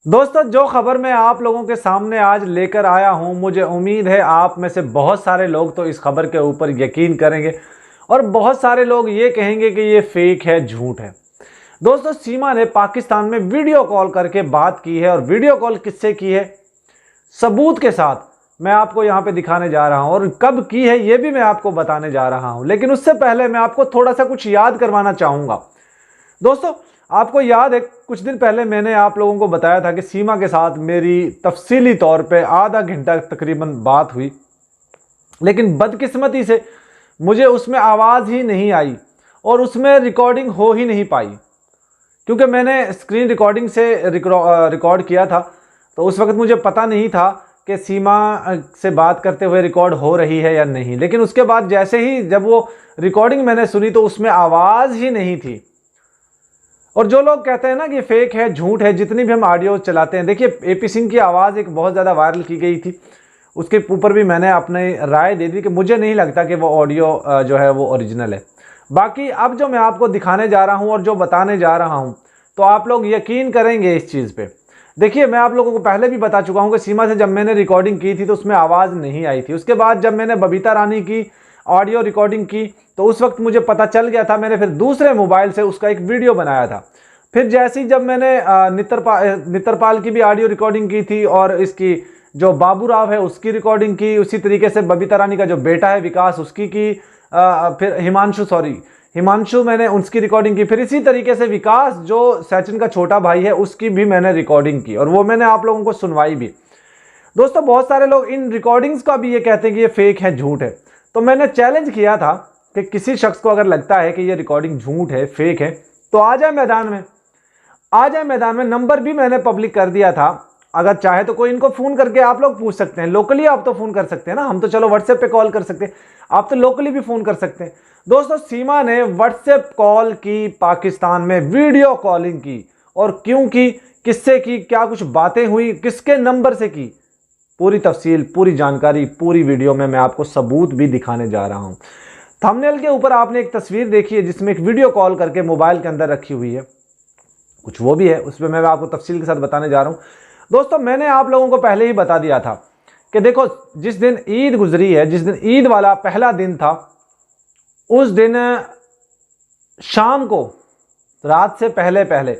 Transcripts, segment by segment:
दोस्तों, जो खबर मैं आप लोगों के सामने आज लेकर आया हूं, मुझे उम्मीद है आप में से बहुत सारे लोग तो इस खबर के ऊपर यकीन करेंगे और बहुत सारे लोग ये कहेंगे कि ये फेक है, झूठ है। दोस्तों, सीमा ने पाकिस्तान में वीडियो कॉल करके बात की है और वीडियो कॉल किससे की है, सबूत के साथ मैं आपको यहां पे दिखाने जा रहा हूं और कब की है ये भी मैं आपको बताने जा रहा हूं। लेकिन उससे पहले मैं आपको थोड़ा सा कुछ याद करवाना चाहूंगा। दोस्तों, आपको याद है कुछ दिन पहले मैंने आप लोगों को बताया था कि सीमा के साथ मेरी तफसीली तौर पे आधा घंटा तकरीबन बात हुई, लेकिन बदकिस्मती से मुझे उसमें आवाज़ ही नहीं आई और उसमें रिकॉर्डिंग हो ही नहीं पाई, क्योंकि मैंने स्क्रीन रिकॉर्डिंग से रिकॉर्ड किया था। तो उस वक्त मुझे पता नहीं था कि सीमा से बात करते हुए रिकॉर्ड हो रही है या नहीं। लेकिन उसके बाद जैसे ही जब वो रिकॉर्डिंग मैंने सुनी तो उसमें आवाज़ ही नहीं थी। और जो लोग कहते हैं ना कि फेक है, झूठ है, जितनी भी हम ऑडियो चलाते हैं, देखिए एपी सिंह की आवाज़ एक बहुत ज़्यादा वायरल की गई थी, उसके ऊपर भी मैंने अपनी राय दे दी कि मुझे नहीं लगता कि वो ऑडियो जो है वो ओरिजिनल है। बाकी अब जो मैं आपको दिखाने जा रहा हूं और जो बताने जा रहा हूं, तो आप लोग यकीन करेंगे इस चीज़ पे। देखिए, मैं आप लोगों को पहले भी बता चुका हूं कि सीमा से जब मैंने रिकॉर्डिंग की थी तो उसमें आवाज़ नहीं आई थी। उसके बाद जब मैंने बबीता रानी की ऑडियो रिकॉर्डिंग की तो उस वक्त मुझे पता चल गया था, मैंने फिर दूसरे मोबाइल से उसका एक वीडियो बनाया था। फिर जैसे ही जब मैंने नितरपाल की भी ऑडियो रिकॉर्डिंग की थी और इसकी जो बाबू राव है उसकी रिकॉर्डिंग की, उसी तरीके से बबीता रानी का जो बेटा है विकास उसकी की, फिर हिमांशु मैंने उसकी रिकॉर्डिंग की। फिर इसी तरीके से विकास जो सचिन का छोटा भाई है उसकी भी मैंने रिकॉर्डिंग की और वो मैंने आप लोगों को सुनवाई भी। दोस्तों, बहुत सारे लोग इन रिकॉर्डिंग्स का भी ये कहते हैं कि ये फेक है, झूठ है। तो मैंने चैलेंज किया था कि किसी शख्स को अगर लगता है कि ये रिकॉर्डिंग झूठ है, फेक है, तो आ जाए मैदान में, आ जाए मैदान में। नंबर भी मैंने पब्लिक कर दिया था, अगर चाहे तो कोई इनको फोन करके आप लोग पूछ सकते हैं। लोकली आप तो फोन कर सकते हैं ना, हम तो चलो व्हाट्सएप पे कॉल कर सकते हैं, आप तो लोकली भी फोन कर सकते हैं। दोस्तों, सीमा ने व्हाट्सएप कॉल की, पाकिस्तान में वीडियो कॉलिंग की, और क्यों की, किससे की, क्या कुछ बातें हुई, किसके नंबर से की, पूरी तफसील, पूरी जानकारी, पूरी वीडियो में मैं आपको सबूत भी दिखाने जा रहा हूं। थंबनेल के ऊपर आपने एक तस्वीर देखी है जिसमें एक वीडियो कॉल करके मोबाइल के अंदर रखी हुई है, कुछ वो भी है, उसमें मैं आपको तफसील के साथ बताने जा रहा हूं। दोस्तों, मैंने आप लोगों को पहले ही बता दिया था कि देखो, जिस दिन ईद गुजरी है, जिस दिन ईद वाला पहला दिन था, उस दिन शाम को, रात से पहले पहले,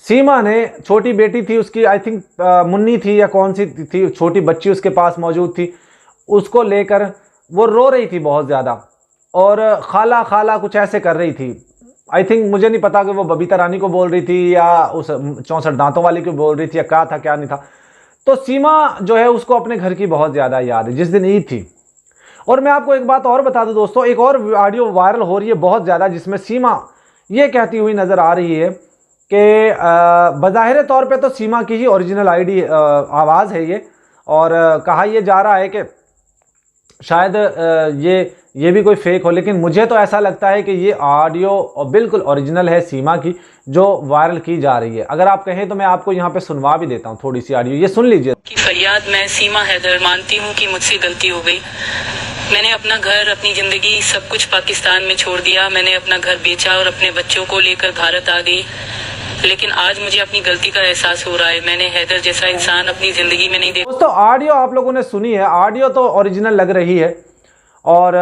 सीमा ने, छोटी बेटी थी उसकी, आई थिंक मुन्नी थी या कौन सी थी, छोटी बच्ची उसके पास मौजूद थी, उसको लेकर वो रो रही थी बहुत ज़्यादा और खाला खाला कुछ ऐसे कर रही थी। आई थिंक, मुझे नहीं पता कि वो बबीता रानी को बोल रही थी या उस 64 दांतों वाली को बोल रही थी या क्या था क्या नहीं था। तो सीमा जो है उसको अपने घर की बहुत ज़्यादा याद है, जिस दिन ईद थी। और मैं आपको एक बात और बता दूं दोस्तों, एक और ऑडियो वायरल हो रही है बहुत ज़्यादा, जिसमें सीमा ये कहती हुई नज़र आ रही है कि बज़ाहिर तौर पे तो सीमा की ही ओरिजिनल आवाज़ है ये, और कहा यह जा रहा है कि शायद ये भी कोई फेक हो, लेकिन मुझे तो ऐसा लगता है कि ये ऑडियो बिल्कुल ओरिजिनल है सीमा की, जो वायरल की जा रही है। अगर आप कहें तो मैं आपको यहाँ पे सुनवा भी देता हूँ थोड़ी सी ऑडियो, ये सुन लीजिए। की फरियाद, मैं सीमा हैदर मानती हूँ कि मुझसे गलती हो गई। मैंने अपना घर, अपनी जिंदगी, सब कुछ पाकिस्तान में छोड़ दिया। मैंने अपना घर बेचा और अपने बच्चों को लेकर भारत आ गई, लेकिन आज मुझे अपनी गलती का एहसास हो रहा है। मैंने हैदर जैसा इंसान अपनी जिंदगी में नहीं देखा। दोस्तों, ऑडियो आप लोगों ने सुनी है, ऑडियो तो ओरिजिनल लग रही है और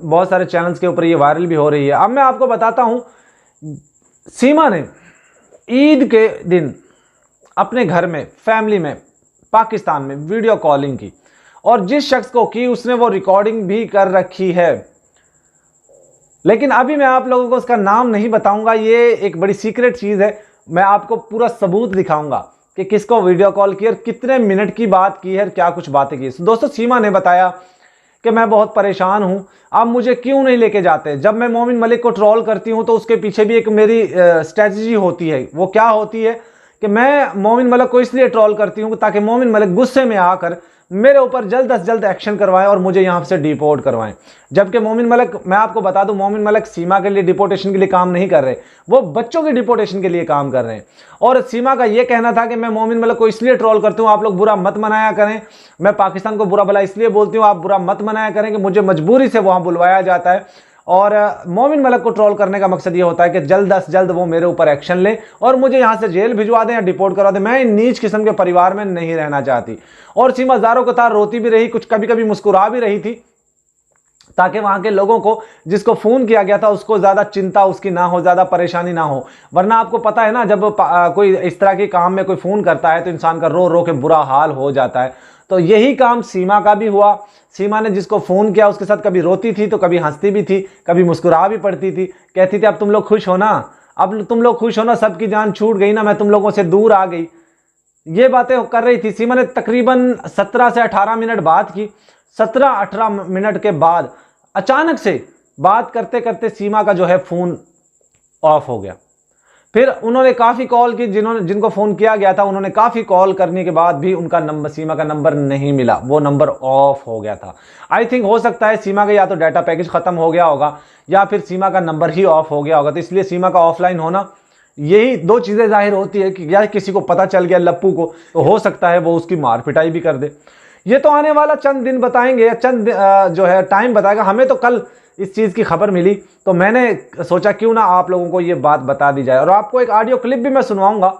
बहुत सारे चैनल्स के ऊपर ये वायरल भी हो रही है। अब मैं आपको बताता हूं, सीमा ने ईद के दिन अपने घर में, फैमिली में, पाकिस्तान में वीडियो कॉलिंग की, और जिस शख्स को की उसने वो रिकॉर्डिंग भी कर रखी है। लेकिन अभी मैं आप लोगों को उसका नाम नहीं बताऊंगा, ये एक बड़ी सीक्रेट चीज़ है। मैं आपको पूरा सबूत दिखाऊंगा कि किसको वीडियो कॉल की और कितने मिनट की बात की है और क्या कुछ बातें की। दोस्तों, सीमा ने बताया कि मैं बहुत परेशान हूं, आप मुझे क्यों नहीं लेके जाते। जब मैं मोमिन मलिक को ट्रोल करती हूं तो उसके पीछे भी एक मेरी स्ट्रेटजी होती है। वो क्या होती है कि मैं मोमिन मलिक को इसलिए ट्रोल करती हूं ताकि मोमिन मलिक गुस्से में आकर मेरे ऊपर जल्द से जल्द एक्शन करवाएं और मुझे यहाँ से डिपोर्ट करवाएं। जबकि मोमिन मलिक, मैं आपको बता दूं, मोमिन मलिक सीमा के लिए डिपोर्टेशन के लिए काम नहीं कर रहे, वो बच्चों की डिपोर्टेशन के लिए काम कर रहे हैं। और सीमा का ये कहना था कि मैं मोमिन मलिक को इसलिए ट्रोल करती हूँ, आप लोग बुरा मत मनाया करें, मैं पाकिस्तान को बुरा भला इसलिए बोलती हूँ, आप बुरा मत मनाया करें कि मुझे मजबूरी से वहाँ बुलवाया जाता है और मोमिन मलिक को ट्रोल करने का मकसद ये होता है कि जल्द से जल्द वो मेरे ऊपर एक्शन ले और मुझे यहाँ से जेल भिजवा दें या डिपोर्ट करवा दें। मैं इन नीच किस्म के परिवार में नहीं रहना चाहती। और सीमा ज़ारों के तार रोती भी रही, कुछ कभी कभी मुस्कुरा भी रही थी, ताकि वहां के लोगों को जिसको फोन किया गया था उसको ज्यादा चिंता उसकी ना हो, ज्यादा परेशानी ना हो। वरना आपको पता है ना, जब कोई इस तरह के काम में कोई फोन करता है तो इंसान का रो रो के बुरा हाल हो जाता है। तो यही काम सीमा का भी हुआ। सीमा ने जिसको फोन किया उसके साथ कभी रोती थी तो कभी हंसती भी थी, कभी मुस्कुरा भी पड़ती थी, कहती थी अब तुम लोग खुश हो ना, अब तुम लोग खुश हो ना, सबकी जान छूट गई ना, मैं तुम लोगों से दूर आ गई। ये बातें कर रही थी सीमा ने। तकरीबन 17 से 18 मिनट बात की। 17-18 मिनट के बाद अचानक से बात करते करते सीमा का जो है फोन ऑफ हो गया। फिर उन्होंने काफी कॉल की, जिनको फोन किया गया था उन्होंने काफी कॉल करने के बाद भी उनका नंबर, सीमा का नंबर नहीं मिला, वो नंबर ऑफ हो गया था। आई थिंक हो सकता है सीमा का या तो डाटा पैकेज खत्म हो गया होगा या फिर सीमा का नंबर ही ऑफ हो गया होगा। तो इसलिए सीमा का ऑफलाइन होना, यही दो चीजें जाहिर होती है कि या किसी को पता चल गया लप्पू को, तो हो सकता है वो उसकी मार पिटाई भी कर दे। ये तो आने वाला चंद दिन बताएंगे, चंद जो है टाइम बताएगा। हमें तो कल इस चीज़ की खबर मिली तो मैंने सोचा क्यों ना आप लोगों को ये बात बता दी जाए। और आपको एक ऑडियो क्लिप भी मैं सुनवाऊंगा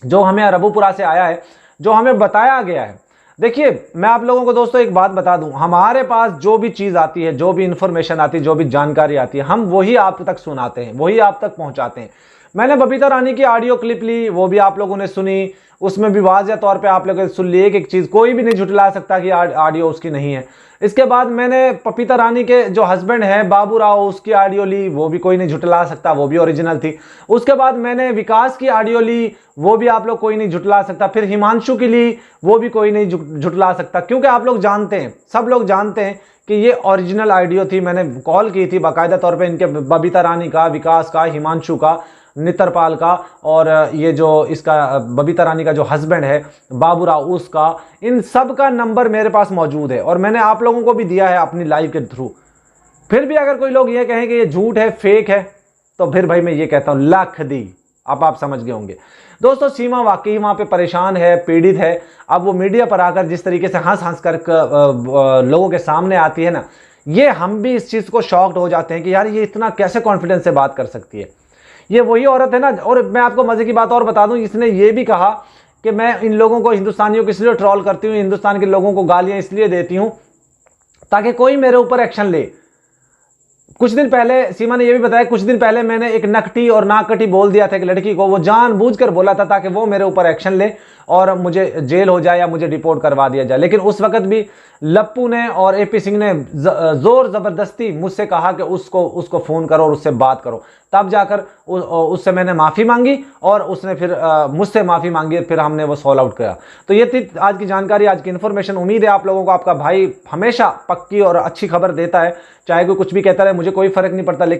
जो हमें अरबुपुरा से आया है, जो हमें बताया गया है। देखिए, मैं आप लोगों को दोस्तों एक बात बता दूं, हमारे पास जो भी चीज़ आती है, जो भी इंफॉर्मेशन आती है, जो भी जानकारी आती है, हम वही आप तक सुनाते हैं, वही आप तक पहुंचाते हैं। मैंने बबीता रानी की ऑडियो क्लिप ली, वो भी आप लोगों ने सुनी, उसमें भी वाज़ेह तौर पे आप लोगों ने सुन ली, एक चीज़ कोई भी नहीं झुठला सकता कि ऑडियो उसकी नहीं है। इसके बाद मैंने पपीता रानी के जो हस्बैंड हैं बाबू राव, उसकी ऑडियो ली, वो भी कोई नहीं झुठला सकता, वो भी ओरिजिनल थी। उसके बाद मैंने विकास की ऑडियो ली, वो भी आप लोग कोई नहीं झुठला सकता। फिर हिमांशु की ली, वो भी कोई नहीं झुठला सकता, क्योंकि आप लोग जानते हैं, सब लोग जानते हैं कि ये ओरिजिनल ऑडियो थी। मैंने कॉल की थी बाकायदा तौर पे इनके, बबीता रानी का, विकास का, हिमांशु का, नितरपाल का, और ये जो इसका बबीता रानी का जो हस्बैंड है बाबू राव, उसका, इन सब का नंबर मेरे पास मौजूद है और मैंने आप लोगों को भी दिया है अपनी लाइव के थ्रू। फिर भी अगर कोई लोग ये कहें कि ये झूठ है, फेक है, तो फिर भाई मैं ये कहता हूं लाख दी। अब आप समझ गए होंगे दोस्तों, सीमा वाकई वहां पे परेशान है, पीड़ित है। अब वो मीडिया पर आकर जिस तरीके से हंस हंस कर लोगों के सामने आती है ना, ये हम भी इस चीज को शॉक्ड हो जाते हैं कि यार ये इतना कैसे कॉन्फिडेंस से बात कर सकती है। ये वही औरत है ना। और मैं आपको मजे की बात और बता दूं, इसने ये भी कहा कि मैं इन लोगों को, हिंदुस्तानियों को इसलिए ट्रोल करती हूँ, हिंदुस्तान के लोगों को गालियां इसलिए देती हूं ताकि कोई मेरे ऊपर एक्शन ले। कुछ दिन पहले सीमा ने यह भी बताया, कुछ दिन पहले मैंने एक नकटी और नाकटी बोल दिया था एक लड़की को, वो जानबूझकर बोला था ताकि वो मेरे ऊपर एक्शन ले और मुझे जेल हो जाए या मुझे डिपोर्ट करवा दिया जाए। लेकिन उस वक्त भी लप्पू ने और एपी सिंह ने जोर जबरदस्ती मुझसे कहा कि उसको फोन करो और उससे बात करो। तब जाकर उससे मैंने माफी मांगी और उसने फिर मुझसे माफी मांगी, फिर हमने वो सॉल्व आउट किया। तो ये थी आज की जानकारी, आज की इन्फॉर्मेशन। उम्मीद है आप लोगों को आपका भाई हमेशा पक्की और अच्छी खबर देता है, चाहे कोई कुछ भी कहता रहे, मुझे कोई फर्क नहीं पड़ता। लेकिन